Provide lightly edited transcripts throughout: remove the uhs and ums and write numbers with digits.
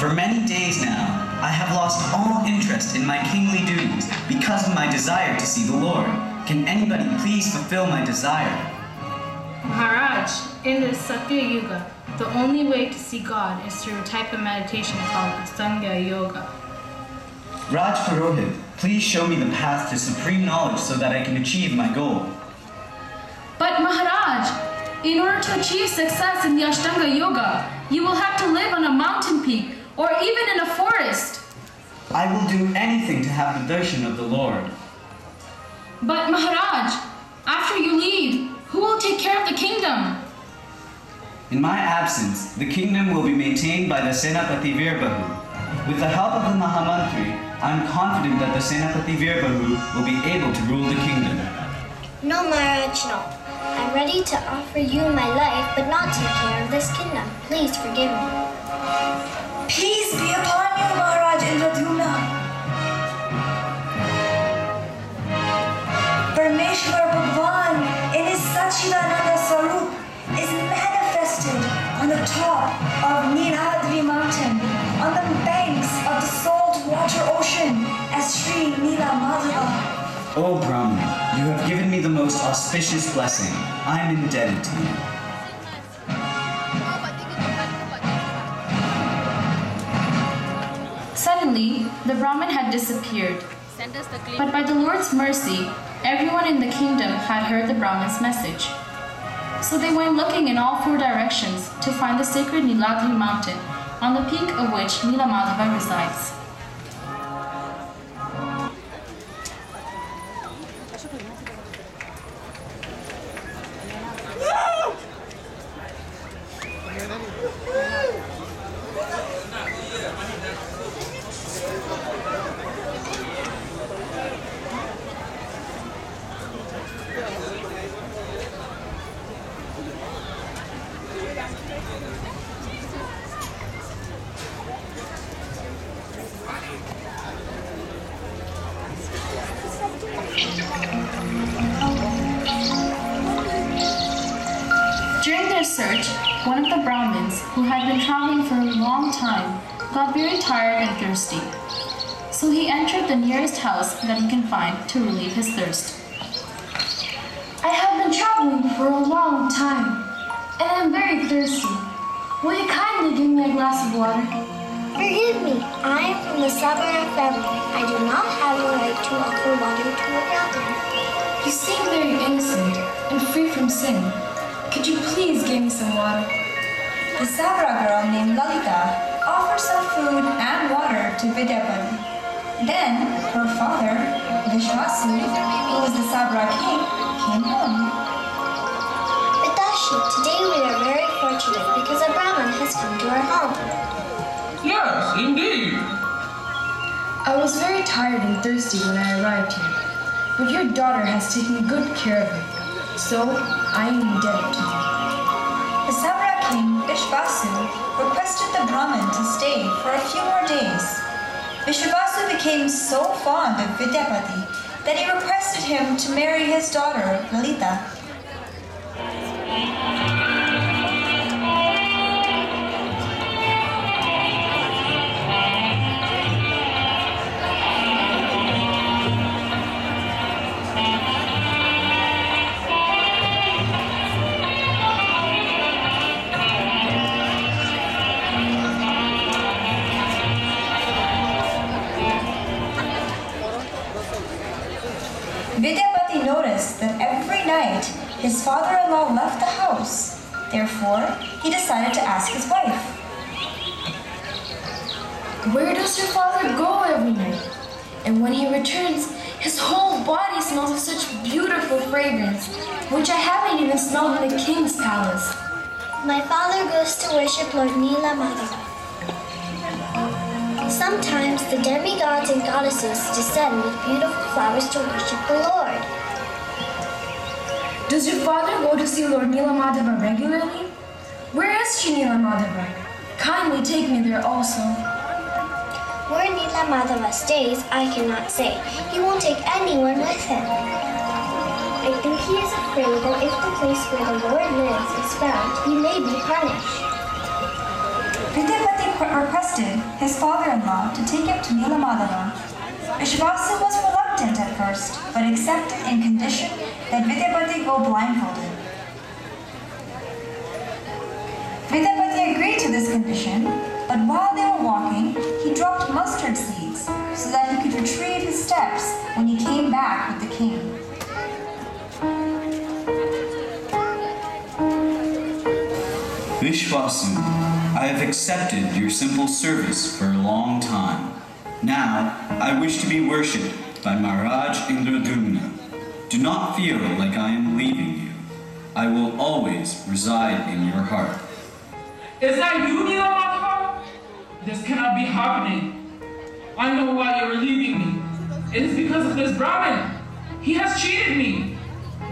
For many days now, I have lost all interest in my kingly duties because of my desire to see the Lord. Can anybody please fulfill my desire? Maharaj, in the Satya Yuga, the only way to see God is through a type of meditation called Asanga Yoga. Raj Purohit, please show me the path to supreme knowledge so that I can achieve my goal. But Maharaj, in order to achieve success in the Ashtanga Yoga, you will have to live on a mountain peak or even in a forest. I will do anything to have the darshan of the Lord. But Maharaj, after you leave, who will take care of the kingdom? In my absence, the kingdom will be maintained by the Senapati Virbahu. With the help of the Mahamantri, I am confident that the Senapati Virbahu will be able to rule the kingdom. No, Maharaj, no. I'm ready to offer you my life, but not take care of this kingdom. Please forgive me. Peace be upon you, Maharaj Indradyumna. Parameshwar Bhagwan in his Satchidananda Swarup is manifested on the top of Nilhadri mountain, on the banks of the salt water ocean as Sri Nila Madhava. O Brahman, you have given me the most auspicious blessing. I am indebted to you. Suddenly, the Brahmin had disappeared. But by the Lord's mercy, everyone in the kingdom had heard the Brahmin's message. So they went looking in all four directions to find the sacred Niladri mountain, on the peak of which Nilamadhava resides. During their search, one of the Brahmins, who had been traveling for a long time, got very tired and thirsty. So he entered the nearest house that he can find to relieve his thirst. I have been traveling for a long time, and I'm very thirsty. Will you kindly give me a glass of water? Forgive me, I am from the Sabara family. I do not have a right to offer water to a Brahmin. You seem very innocent and free from sin. Could you please give me some water? The Sabra girl named Lalita offered some food and water to Vidyapati. Then her father, Vishwasu, who was the Sabra king, came home. Vitashi, today we are very fortunate because a Brahmin has come to our home. Yes, indeed. I was very tired and thirsty when I arrived here, but your daughter has taken good care of me, so I am indebted to you. The Sabra king, Vishwasu, requested the Brahmin to stay for a few more days. Vishwasu became so fond of Vidyapati that he requested him to marry his daughter, Lalita. Vidyapati noticed that every night his father-in-law left the house. Therefore, he decided to ask his wife. Where does your father go every night? And when he returns, his whole body smells of such beautiful fragrance, which I haven't even smelled in the king's palace. My father goes to worship Lord Nila Madhava. Sometimes the demigods and goddesses descend with beautiful flowers to worship the Lord. Does your father go to see Lord Nilamadhava regularly? Where is Sri Nilamadhava? Kindly take me there also. Where Nila Madhava stays, I cannot say. He won't take anyone with him. I think he is afraid that if the place where the Lord lives is found, he may be punished. Vidyapati requested his father-in-law, to take him to Nilamadava. Vishvasu was reluctant at first, but accepted in condition that Vidyapati go blindfolded. Vidyapati agreed to this condition, but while they were walking, he dropped mustard seeds so that he could retrieve his steps when he came back with the king. Vishvasu, I have accepted your simple service for a long time. Now, I wish to be worshipped by Maharaj Indradumna. Do not feel like I am leaving you. I will always reside in your heart. Is that you, Nilamadava? This cannot be happening. I know why you are leaving me. It is because of this Brahmin. He has cheated me.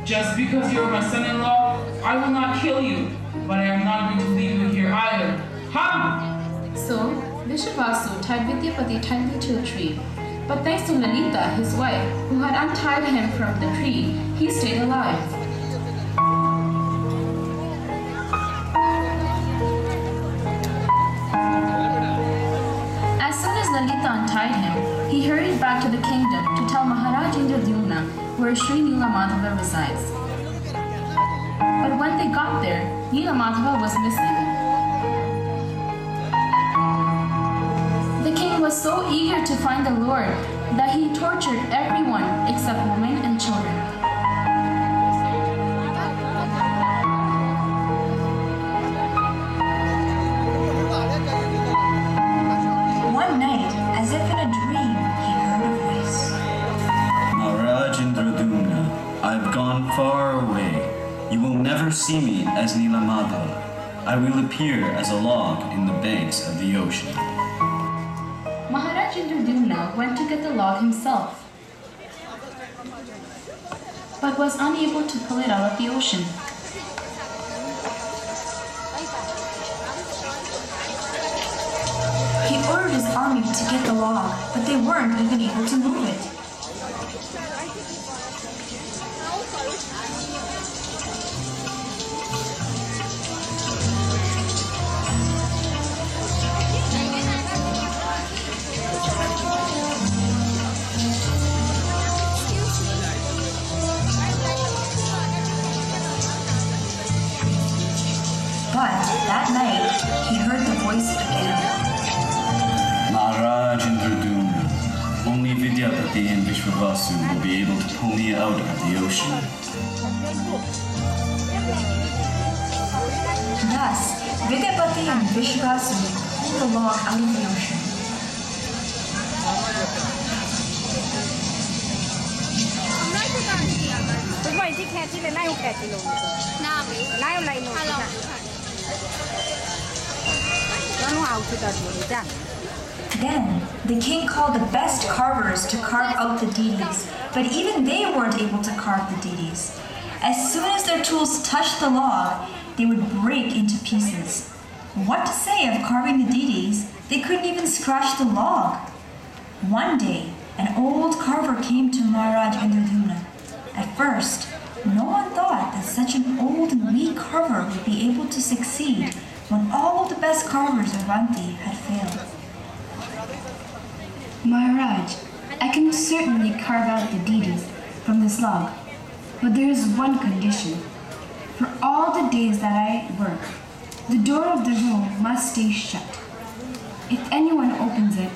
Just because you are my son-in-law, I will not kill you, but I am not going to leave you here either. Hum! So, Vishvasu tied Vidyapati tightly to a tree. But thanks to Lalita, his wife, who had untied him from the tree, he stayed alive. As soon as Lalita untied him, he hurried back to the kingdom to tell Maharaj Indradumna where Sri Nilamadava resides. But when they got there, Nilamadava was missing. The king was so eager to find the Lord that he tortured everyone except women and children. One night, as if in a dream, he heard a voice. Maharaj Indradumna, I have gone far away. You will never see me as Nilamadava. I will appear as a log in the banks of the ocean. Maharaj Indradumna went to get the log himself, but was unable to pull it out of the ocean. He ordered his army to get the log, but they weren't even able to move it. But that night, he heard the voice again. Maharaj Indradumna, only Vidyapati and Vishvavasu will be able to pull me out of the ocean. Thus, Vidyapati and Vishvasu pulled the log out of the ocean. Then, the king called the best carvers to carve out the deities, but even they weren't able to carve the deities. As soon as their tools touched the log, they would break into pieces. What to say of carving the deities? They couldn't even scratch the log. One day, an old carver came to Maharaj Indradumna. At first, no one thought that such an old and weak carver would be able to succeed when all of the best carvers of Avanti had failed. Maharaj, I can certainly carve out the deities from this log, but there is one condition. For all the days that I work, the door of the room must stay shut. If anyone opens it,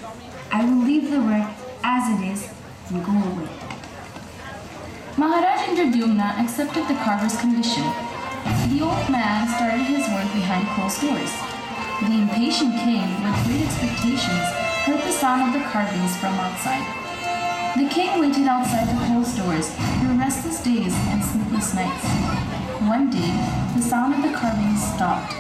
I will leave the work as it is and go away. Maharaj Indradumna accepted the carver's condition. The old man started his work behind closed doors. The impatient king, with great expectations, heard the sound of the carvings from outside. The king waited outside the closed doors through restless days and sleepless nights. One day, the sound of the carvings stopped.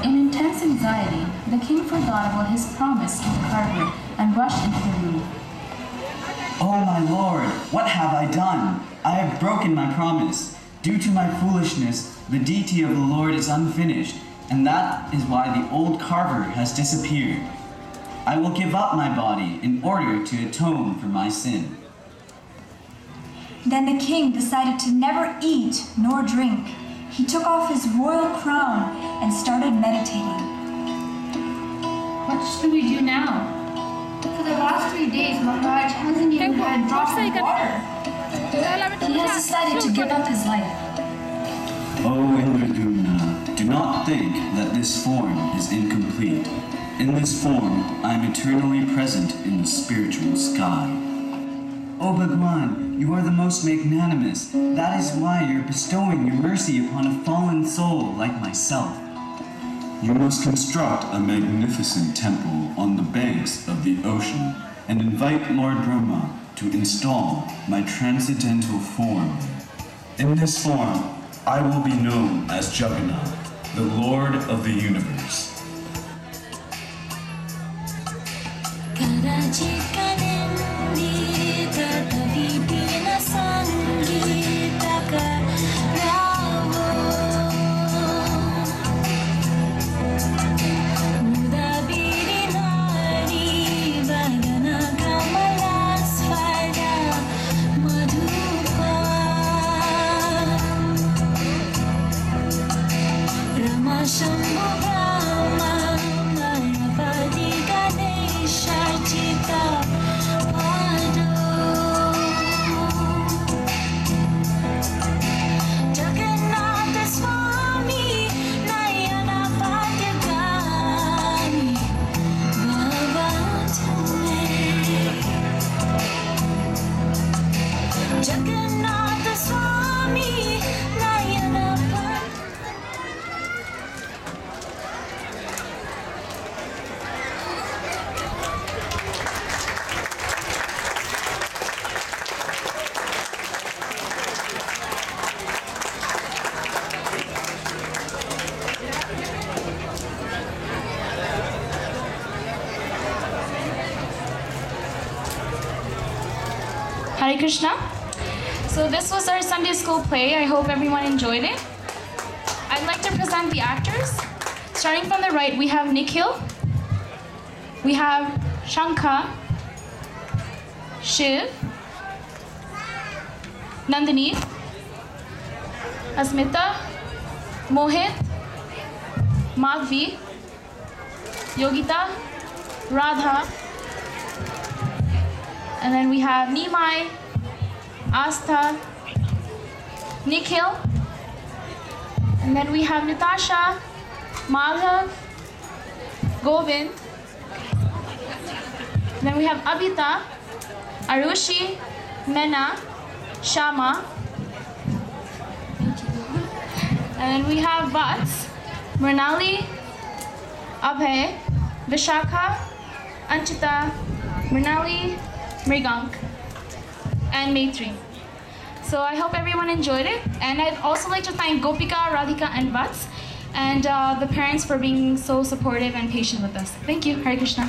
In intense anxiety, the king forgot about his promise to the carver and rushed into the room. Oh my lord, what have I done? I have broken my promise. Due to my foolishness, the deity of the Lord is unfinished, and that is why the old carver has disappeared. I will give up my body in order to atone for my sin. Then the king decided to never eat nor drink. He took off his royal crown and started meditating. When What should we do now? For the last 3 days, Maharaj hasn't even had a drop of water. He has decided to give up his life. Oh, Indradyumna, do not think that this form is incomplete. In this form, I am eternally present in the spiritual sky. Oh, Bhagwan, you are the most magnanimous. That is why you're bestowing your mercy upon a fallen soul like myself. You must construct a magnificent temple on the banks of the ocean and invite Lord Brahma to install my transcendental form. In this form, I will be known as Jagannath, the Lord of the universe. Hare Krishna. So this was our Sunday school play. I hope everyone enjoyed it. I'd like to present the actors. Starting from the right, we have Nikhil. We have Shankha, Shiv, Nandini, Asmita, Mohit, Madhvi, Yogita, Radha, and then we have Nimai, Astha, Nikhil, and then we have Natasha, Madhav, Govind, and then we have Abhita, Arushi, Mena, Shama, and then we have Vats, Mrinali, Abhay, Vishakha, Anchita, Mrinali, Mrigank, and Maitri. So I hope everyone enjoyed it, and I'd also like to thank Gopika, Radhika, and Vats, and the parents for being so supportive and patient with us. Thank you. Hare Krishna.